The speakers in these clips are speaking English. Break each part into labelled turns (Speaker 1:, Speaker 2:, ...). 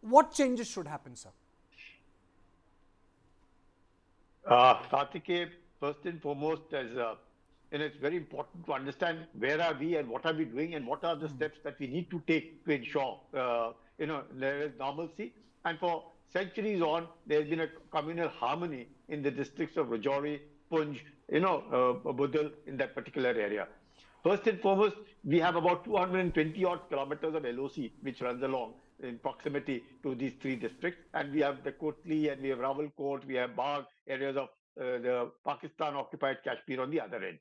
Speaker 1: what changes should happen, sir?
Speaker 2: Kartikeya, first and foremost, it's very important to understand where are we and what are we doing and what are the steps that we need to take to ensure, there is normalcy. And for centuries on, there has been a communal harmony in the districts of Rajouri, Poonch, Budil in that particular area. First and foremost, we have about 220 odd kilometers of LOC which runs along in proximity to these three districts. And we have the Kotli and we have Rawalkot, we have Bagh, areas of the Pakistan occupied Kashmir on the other end.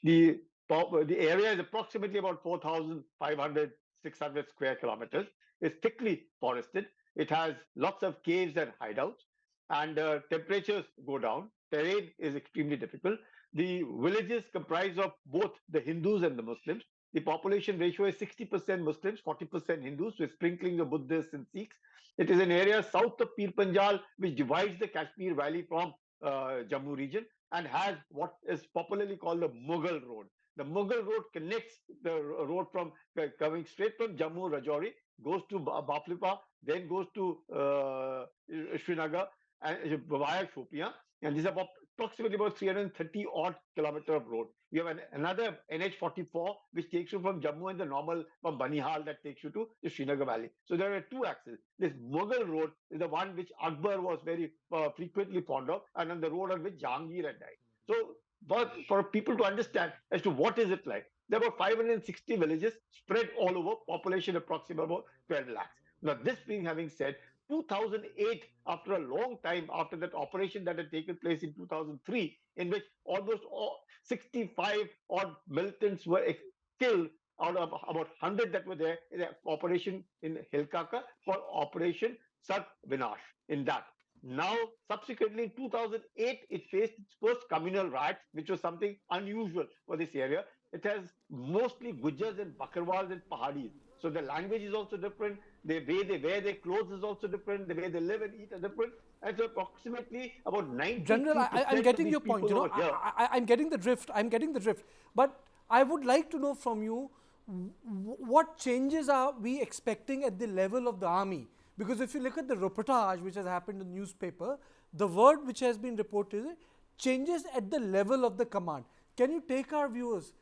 Speaker 2: The, the area is approximately about 4,500, 600 square kilometers. It's thickly forested. It has lots of caves and hideouts, and temperatures go down. Terrain is extremely difficult. The villages comprise of both the Hindus and the Muslims. The population ratio is 60% Muslims, 40% Hindus, with sprinkling of Buddhists and Sikhs. It is an area south of Pir Panjal, which divides the Kashmir Valley from Jammu region, and has what is popularly called the Mughal Road. The Mughal Road connects the road from coming straight from Jammu Rajouri, goes to Baflipa, then goes to Srinagar and via Shopian, and this is approximately about 330 odd kilometer of road. You have another NH44 which takes you from Jammu and the normal from Banihal that takes you to the Srinagar Valley. So there are two axes. This Mughal road is the one which Akbar was very frequently fond of, and on the road on which Jahangir had died. So, but for people to understand as to what is it like, there were 560 villages spread all over, population approximately about 12 lakhs. Now, this being having said, 2008, after a long time after that operation that had taken place in 2003, in which almost 65 odd militants were killed out of about 100 that were there in the operation in Hilkaka for Operation Sat Vinash. In that, now, subsequently in 2008, it faced its first communal riots, which was something unusual for this area. It has mostly Gujars and Bakarwals and Pahadis. So the language is also different. The way they wear their clothes is also different. The way they live and eat are different. And so approximately about 93%
Speaker 1: General, I'm
Speaker 2: of
Speaker 1: getting
Speaker 2: these
Speaker 1: your point.
Speaker 2: people over here.
Speaker 1: I'm getting the drift. I'm getting the drift. But I would like to know from you, what changes are we expecting at the level of the army? Because if you look at the reportage which has happened in the newspaper, the word which has been reported changes at the level of the command. Can you take our viewers,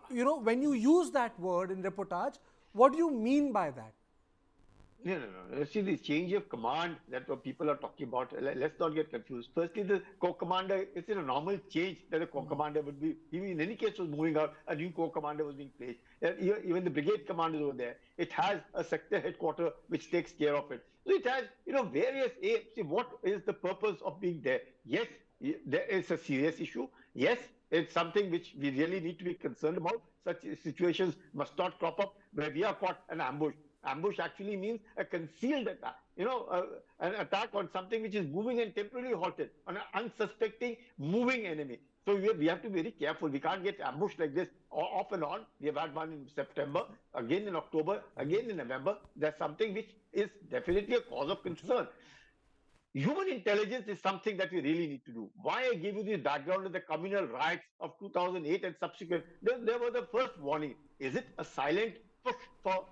Speaker 1: when you use that word in reportage, what do you mean by that?
Speaker 2: No. See, the change of command that people are talking about, let's not get confused. Firstly, the corps commander, it's a normal change that the corps commander would be. He in any case was moving out, a new corps commander was being placed. Even the brigade commander is over there. It has a sector headquarter which takes care of it. So it has, various aims. See, what is the purpose of being there? Yes, there is a serious issue. Yes, it's something which we really need to be concerned about. Such situations must not crop up where we are caught an ambush. Ambush actually means a concealed attack, an attack on something which is moving and temporarily halted, on an unsuspecting moving enemy. So we have to be very careful. We can't get ambushed like this off and on. We have had one in September, again in October, again in November. That's something which is definitely a cause of concern. Human intelligence is something that we really need to do. Why I gave you this background of the communal riots of 2008 and subsequent, there was the first warning. Is it a silent push for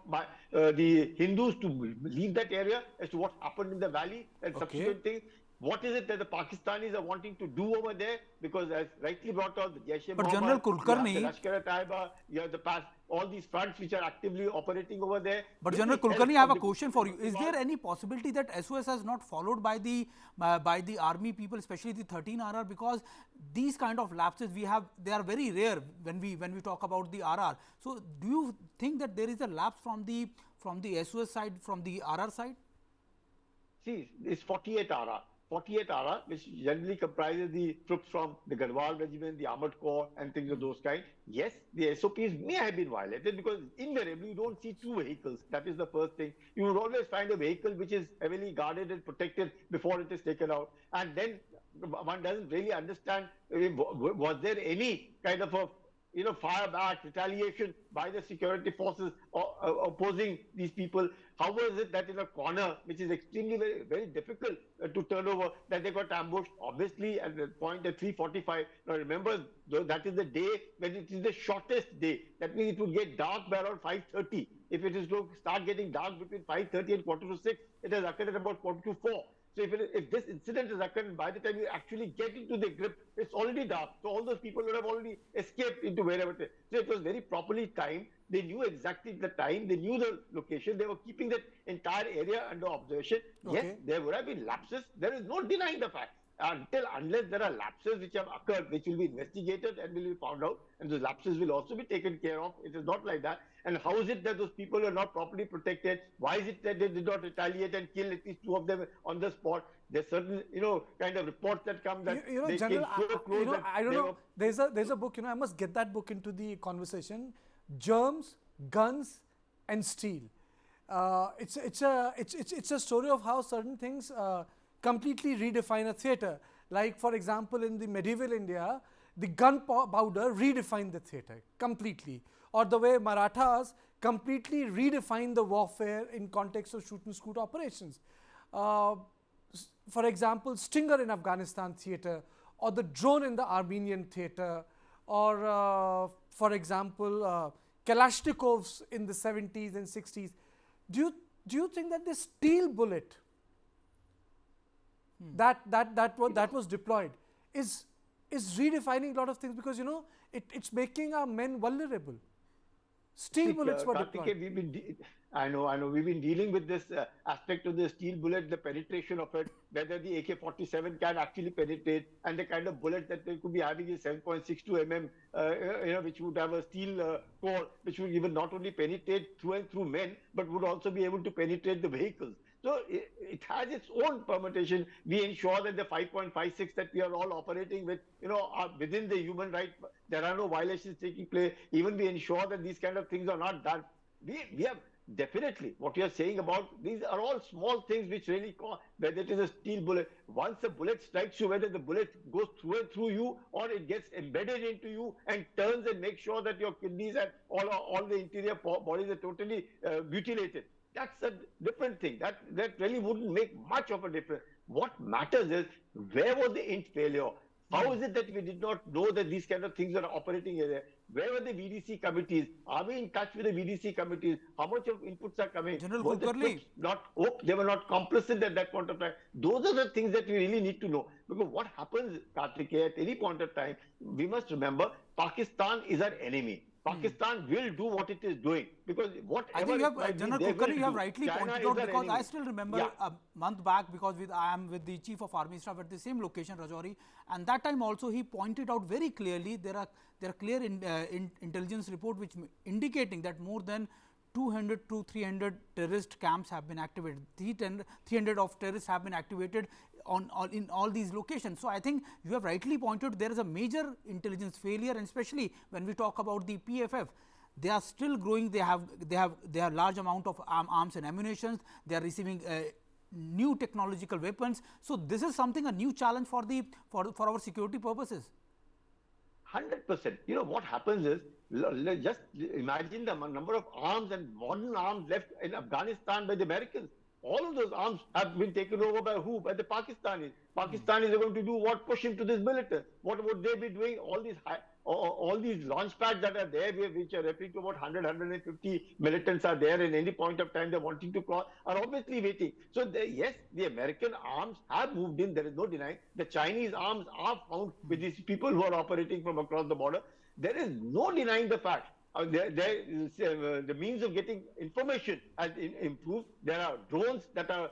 Speaker 2: the Hindus to leave that area as to what happened in the valley and subsequent things? What is it that the Pakistanis are wanting to do over there? Because as rightly brought out, the
Speaker 1: But General
Speaker 2: Jaish-e-Mohammed, you have the
Speaker 1: Kulkarni,
Speaker 2: Lashkar-e-Taiba, you have the past, all these fronts which are actively operating over there.
Speaker 1: but
Speaker 2: With
Speaker 1: General
Speaker 2: the help
Speaker 1: Kulkarni, I have
Speaker 2: of
Speaker 1: a
Speaker 2: the
Speaker 1: question for you. Is there any possibility that SOS has not followed by the army people, especially the 13 RR? Because these kind of lapses they are very rare when we talk about the RR. So do you think that there is a lapse from the SOS side, from the RR side?
Speaker 2: See, it's 48 RR. 48 RR, which generally comprises the troops from the Garhwal regiment, the Armored Corps, and things of those kind. Yes, the SOPs may have been violated because invariably you don't see two vehicles. That is the first thing. You would always find a vehicle which is heavily guarded and protected before it is taken out. And then one doesn't really understand, was there any kind of a fire back, retaliation by the security forces opposing these people? How was it that in a corner, which is extremely very, very difficult to turn over, that they got ambushed? Obviously, at the point at 3:45. Now remember, that is the day when it is the shortest day. That means it would get dark by around 5:30. If it is to start getting dark between 5:30 and quarter to 6, it has occurred at about quarter to 4. So if this incident has occurred, by the time you actually get into the grip, it's already dark. So all those people would have already escaped into wherever it is. So it was very properly timed. They knew exactly the time. They knew the location. They were keeping that entire area under observation.
Speaker 1: Okay.
Speaker 2: Yes, there would have been lapses. There is no denying the fact. Unless there are lapses which have occurred, which will be investigated and will be found out, and those lapses will also be taken care of. It is not like that. And how is it that those people are not properly protected? Why is it that they did not retaliate and kill at least 2 of them on the spot? There's certain, kind of reports that come that they
Speaker 1: General,
Speaker 2: came so close that
Speaker 1: I don't know. There's a book. I must get that book into the conversation. Germs, Guns, and Steel. It's a story of how certain things completely redefine a theatre. Like, for example, in the medieval India, the gunpowder redefined the theatre completely. Or the way Marathas completely redefined the warfare in context of shoot and scoot operations. For example, Stinger in Afghanistan theatre, or the drone in the Armenian theatre, or for example, Kalashnikovs in the 70s and 60s. Do you think that this steel bullet that was deployed is redefining a lot of things, because it's making our men vulnerable? Steel bullets were deployed.
Speaker 2: I know. We've been dealing with this aspect of the steel bullet, the penetration of it, whether the AK-47 can actually penetrate, and the kind of bullet that they could be having is 7.62 mm, which would have a steel core, which would even not only penetrate through and through men, but would also be able to penetrate the vehicles. So it has its own permutation. We ensure that the 5.56 that we are all operating with, are within the human right. There are no violations taking place. Even we ensure that these kind of things are not done. We have definitely what you are saying about these are all small things which really cause, whether it is a steel bullet. Once a bullet strikes you, whether the bullet goes through and through you or it gets embedded into you and turns and makes sure that your kidneys and all the interior bodies are totally mutilated. That's a different thing. That really wouldn't make much of a difference. What matters is, where was the int failure? How is it that we did not know that these kind of things are operating here? Where were the VDC committees? Are we in touch with the VDC committees? How much of inputs are coming?
Speaker 3: General KULKARNI,
Speaker 2: they were not complicit at that point of time. Those are the things that we really need to know. Because what happens, Kartikeya, at any point of time, we must remember, Pakistan is our enemy. Pakistan will do what it is doing, because whatever.
Speaker 3: I think General KULKARNI, you have rightly pointed out, because I still remember a month back, because I am with the Chief of Army Staff at the same location, Rajouri, and that time also he pointed out very clearly there are clear intelligence report which indicating that more than 200 to 300 terrorist camps have been activated. 300 of terrorists have been activated in all these locations. So I think you have rightly pointed there is a major intelligence failure, and especially when we talk about the PFF, they are still growing. They have large amount of arms and ammunition. They are receiving new technological weapons. So this is something, a new challenge for our security purposes.
Speaker 2: 100%. What happens is, just imagine the number of arms and modern arms left in Afghanistan by the Americans. All of those arms have been taken over by who? By the Pakistanis. Pakistanis are going to do what? Push into this militant. What would they be doing? All these launch pads that are there, which are referring to about 100, 150 militants are there, in any point of time they're wanting to cross, are obviously waiting. So yes, the American arms have moved in, there is no denying. The Chinese arms are found with these people who are operating from across the border. There is no denying the fact. The means of getting information has improved. There are drones that are,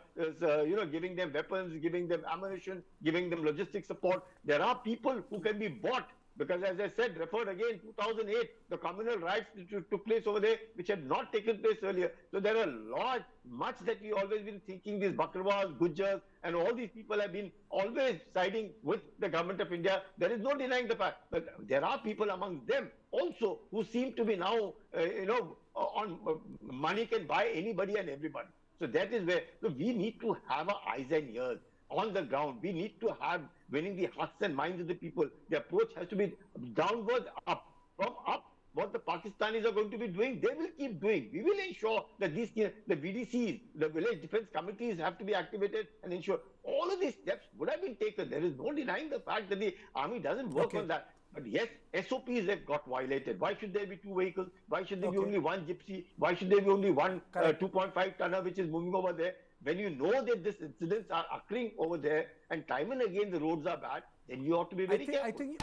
Speaker 2: giving them weapons, giving them ammunition, giving them logistic support. There are people who can be bought, because as I said, referred again, 2008, the communal riots that took place over there, which had not taken place earlier. So there are much that we always been thinking, these Bakrawas, Gujjars, and all these people have been always siding with the government of India. There is no denying the fact. But there are people among them also who seem to be now, on money can buy anybody and everybody. So that is where we need to have our eyes and ears on the ground. We need to have winning the hearts and minds of the people. The approach has to be downward up. from up, what the Pakistanis are going to be doing, they will keep doing. We will ensure that these, the VDCs, the village defense committees have to be activated and ensure all of these steps would have been taken. There is no denying the fact that the army doesn't work on that. But yes, SOPs have got violated. Why should there be 2 vehicles? Why should there be only 1 gypsy? Why should there be only one 2.5 tonner which is moving over there? When you know that these incidents are occurring over there and time and again the roads are bad, then you ought to be very careful.